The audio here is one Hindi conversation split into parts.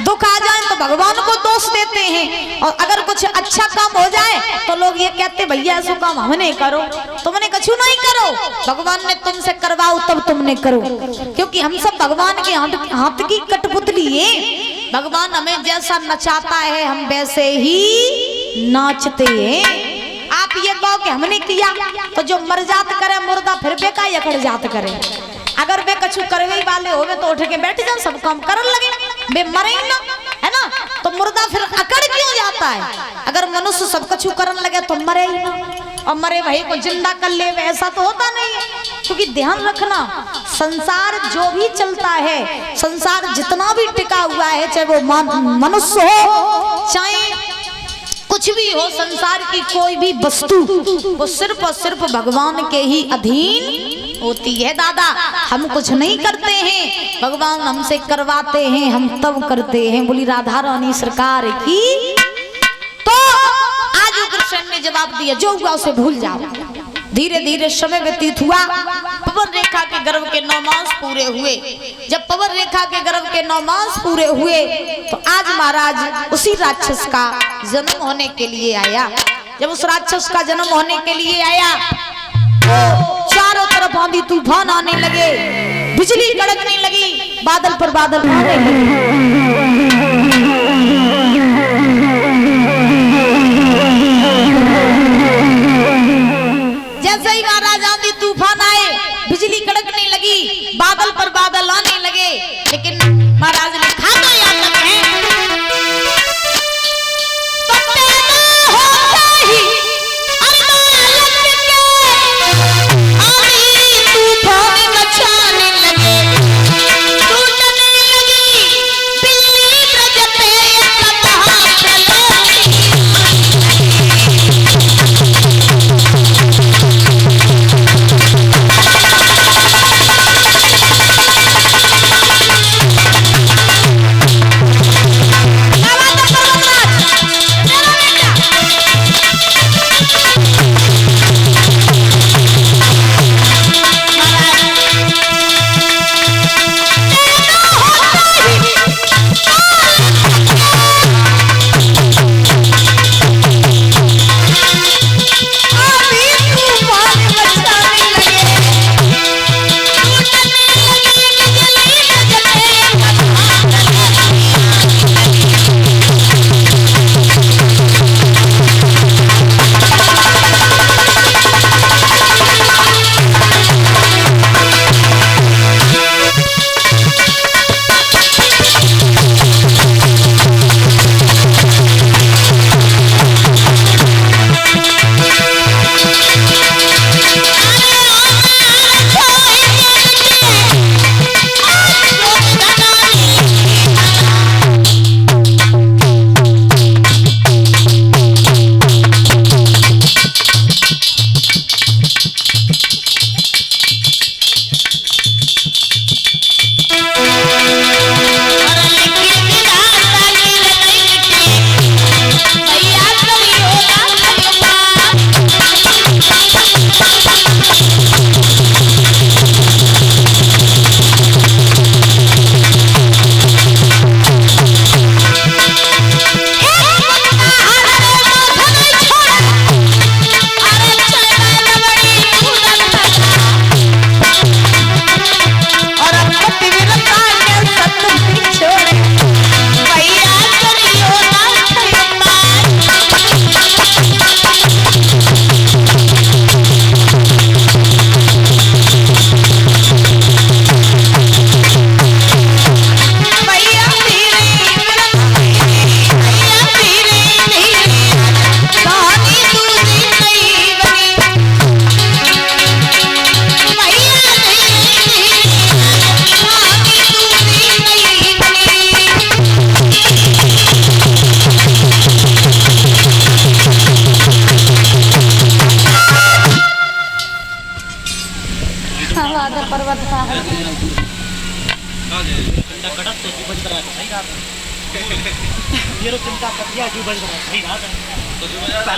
दुख आ जाए तो भगवान को दोष देते हैं, और अगर कुछ अच्छा काम हो जाए तो लोग ये कहते भैया ऐसा काम हमने करो, तुमने कछु नहीं करो, भगवान ने तुमसे करवाओ तब तुमने करो। क्योंकि हम सब भगवान के हाथ की कठपुतली है। भगवान हमें जैसा नचाता है हम वैसे ही नाचते हैं। आप ये कहो कि हमने किया तो जो मर जात करे मुर्दा फिर बेका यकड़ जात करे। अगर वे कछु करवे वाले होवे तो उठ के बैठ जाओ, सब काम करने लगे, वे मरे ना, है ना, तो मुर्दा फिर अकड़ क्यों जाता है? अगर मनुष्य सब कछु करने लगे तो मरे ही ना, और मरे भाई को जिंदा कर ले, ऐसा तो होता नहीं है। क्योंकि ध्यान रखना, संसार जो भी चलता है, संसार जितना भी टिका हुआ है, चाहे वो मनुष्य हो चाहे कुछ भी हो, संसार की कोई भी वस्तु वो सिर्फ और सिर्फ भगवान के ही अधीन होती है। दादा हम कुछ नहीं करते हैं, भगवान हमसे करवाते हैं, हम तब करते हैं। बोली राधा रानी सरकार की। तो आज कृष्ण ने जवाब दिया, जो हुआ उसे भूल जाओ। धीरे धीरे समय व्यतीत हुआ, पवन रेखा के गर्भ के 9 मास पूरे हुए। जब पवन रेखा के गर्भ के 9 मास पूरे हुए तो आज महाराज उसी राक्षस का जन्म होने के लिए आया। जब उस राक्षस का जन्म होने के लिए आया तो चारों तरफ आंधी तूफान आने लगे, बिजली कड़कने लगी, बादल पर बादल आने लगे। जैसे ही महाराज आंधी तूफान आए, बिजली कड़कने लगी, बादल पर बादल आने लगे, लेकिन महाराज ने कहा तो याद रखें,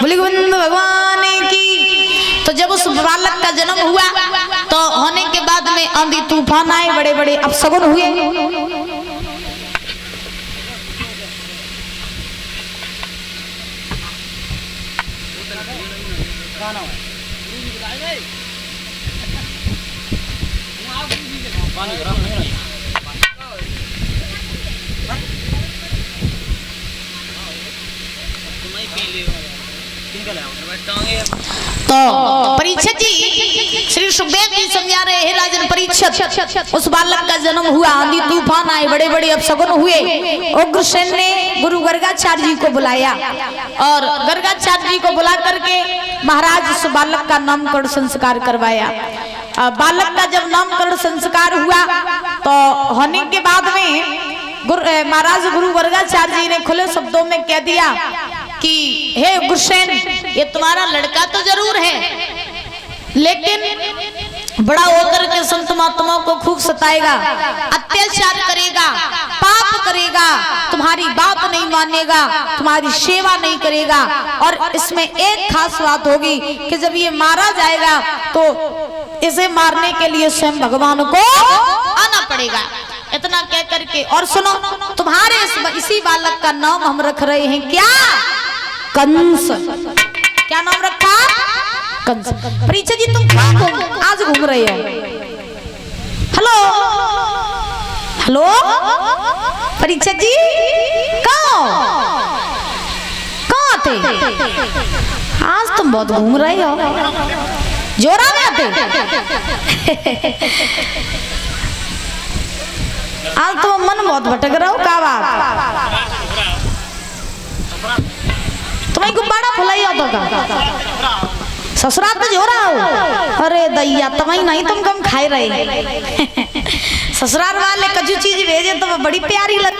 बोले गोविंद भगवान की। तो जब उस बालक का जन्म हुआ तो होने के बाद में आंधी तूफान आए, बड़े बड़े अपशगुन हुए। तो परीक्षित जी श्री सुखदेव जी समझा रहे हैं, राजन परीक्षित, उस बालक का जन्म हुआ, आंधी तूफान आए, बड़े बड़े अपशगुन हुए। उग्रसेन ने गुरु गर्गाचार्य जी को बुलाया और गर्गाचार्य जी को बुला करके महाराज उस बालक का नामकरण संस्कार करवाया। बालक का जब नामकरण संस्कार हुआ तो होने के बाद में महाराज गुरु गर्गाचार्य जी ने खुले शब्दों में कह दिया कि हे उग्रसेन, ये तुम्हारा लड़का तो जरूर है, लेकिन बड़ा होकर के संत महात्माओं को खूब सताएगा, अत्याचार करेगा, पाप करेगा, तुम्हारी बात नहीं मानेगा, तुम्हारी सेवा नहीं करेगा। और इसमें एक खास बात होगी कि जब ये मारा जाएगा तो इसे मारने के लिए स्वयं भगवान को आना पड़ेगा। इतना कह करके, और सुनो, तुम्हारे इसी बालक का नाम हम रख रहे हैं क्या? कंस। क्या नाम रखा? कंस। परीक्षा जी तुम कहाँ आज घूम रहे हो? हेलो हेलो परीक्षा जी, कहाँ थे? आज तुम बहुत घूम रहे हो, जोरा में आते। आज तो मन बहुत भटक रहा हो, का बात? तुम्हें गुब्बारा फुलाई होता का ससुराल में जो रहा हो? अरे दैया, तुम्हें नहीं, तुम कम खाए रहे। ससुराल वाले कजू चीज भेजे तो बड़ी प्यारी लग।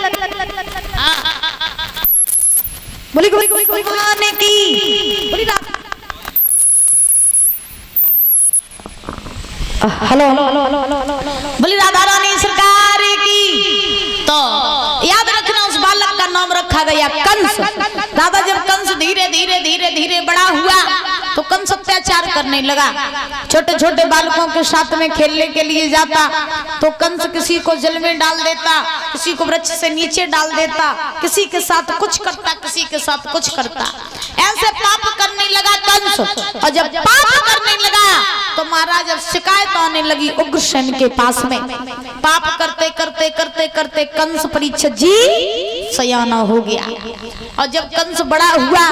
बोली की हेलो बोली राधा रानी सरकार की। तो याद रखना, उस बालक का नाम रखा गया कंस। दादा जब कंस धीरे धीरे धीरे धीरे बड़ा हुआ तो कंस अत्याचार करने लगा। छोटे छोटे बालकों के साथ में खेलने के लिए जाता तो कंस किसी को जल में डाल देता, किसी को वृक्ष से नीचे डाल देता, किसी के साथ कुछ करता, किसी के साथ कुछ करता। ऐसे पाप करने लगा कंस। और जब पाप करने लगा तो महाराज जब शिकायत आने लगी उग्रसेन के पास में, पाप करते करते करते करते कंस परीक्षित जी सयाना हो गया। और जब कंस बड़ा हुआ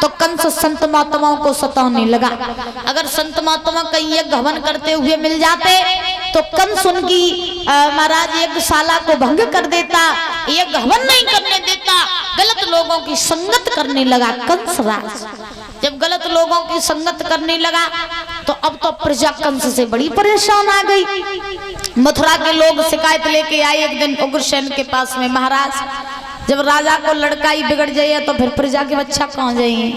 तो कंस संत महात्माओं को सताने लगा। अगर संत महात्मा कहीं यज्ञ हवन करते हुए मिल जाते तो कंस उनकी महाराज यज्ञशाला को भंग कर देता, यज्ञ हवन नहीं करने देता, गलत लोगों की संगत करने लगा कंस राज। जब गलत लोगों की संगत करने लगा तो अब तो प्रजा कंस से बड़ी परेशान आ गई। मथुरा के लोग शिकायत लेके आए एक दिन उग्रसेन के पास में, महाराज जब राजा को लड़का ही बिगड़ जाए तो फिर प्रजा के बच्चा कहाँ जाइए,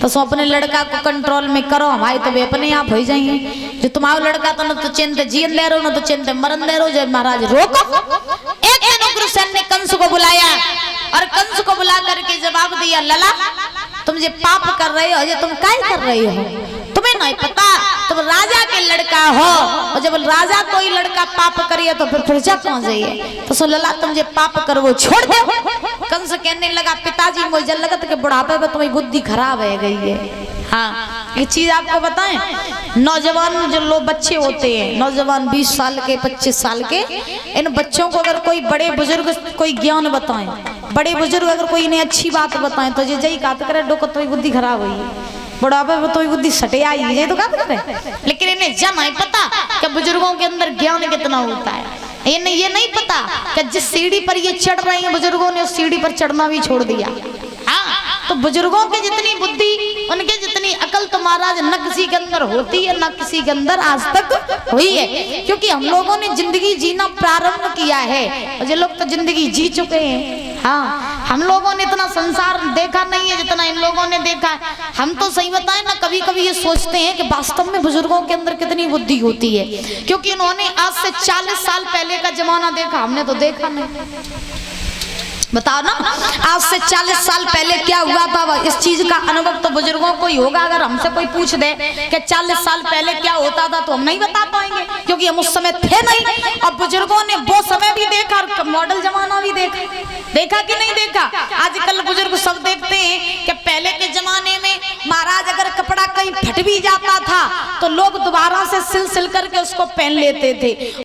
तो सो अपने लड़का को कंट्रोल में करो, हमारे तो वे अपने आप हो जाइए। जो तुम्हारा लड़का तो न तो चिंत जीन ले रहो, न तो चिंत मरन दे रहो, जब महाराज रोको। एक दिन उग्रसेन ने कंस को बुलाया और कंस को बुला करके जवाब दिया, लला तुम ये पाप कर रहे हो, ये तुम काय कर रहे हो? तुम्हें नहीं पता तुम राजा के लड़का हो, और जब राजा कोई लड़का पाप करिए तो फिर प्रजा कहाँ जाइए? तो सो लला तुम ये पाप कर वो छोड़ दो। कंस कहने लगा, पिताजी मुझे लगत के बुढ़ापे में तुम्हारी बुद्धि खराब है गई है। हाँ, एक चीज आपको बताएं, नौजवान जो लोग बच्चे होते हैं, नौजवान 20 साल के 25 साल के, इन बच्चों को अगर कोई बड़े बुजुर्ग कोई ज्ञान बताएं, बड़े बुजुर्ग अगर कोई इन्हें अच्छी बात बताएं तो ये जई कात करे डोको तो बुद्धि खराब हुई, बुढ़ापे में तो बुद्धि सटे आई ये तो कात करे। लेकिन इन्हें जब नहीं पता कि बुजुर्गों के अंदर ज्ञान कितना होता है, इन्हें ये नहीं पता कि जिस सीढ़ी पर ये चढ़ रहे हैं बुजुर्गों ने उस सीढ़ी पर चढ़ना भी छोड़ दिया। हाँ, तो बुजुर्गों की जितनी बुद्धि, उनके जितनी अकल तो महाराज न किसी के अंदर होती है, न किसी के अंदर आज तक हुई है, क्योंकि हम लोगों ने जिंदगी जीना प्रारंभ किया है और ये लोग तो जिंदगी जी चुके हैं। हाँ, हम लोगों ने इतना संसार देखा नहीं है जितना इन लोगों ने देखा है। हम तो सही बताएं ना, कभी कभी ये सोचते हैं कि वास्तव में बुजुर्गों के अंदर कितनी बुद्धि होती है, क्योंकि उन्होंने आज से 40 साल पहले का जमाना देखा, हमने तो देखा नहीं। बताओ ना, आज से 40 साल पहले क्या हुआ था, इस चीज का अनुभव तो बुजुर्गों को ही होगा। अगर हमसे कोई पूछ दे कि 40 साल पहले क्या होता था तो हम नहीं बता पाएंगे, क्योंकि हम उस समय थे नहीं। और बुजुर्गों ने वो समय भी देखा और मॉडल जमाना भी देखा कि नहीं देखा। आजकल बुजुर्ग सब देखते हैं कि पहले के जमाने में महाराज आज अगर कपड़ा कहीं फट भी जाता था तो लोग दोबारा से सिल करके उसको पहन लेते थे।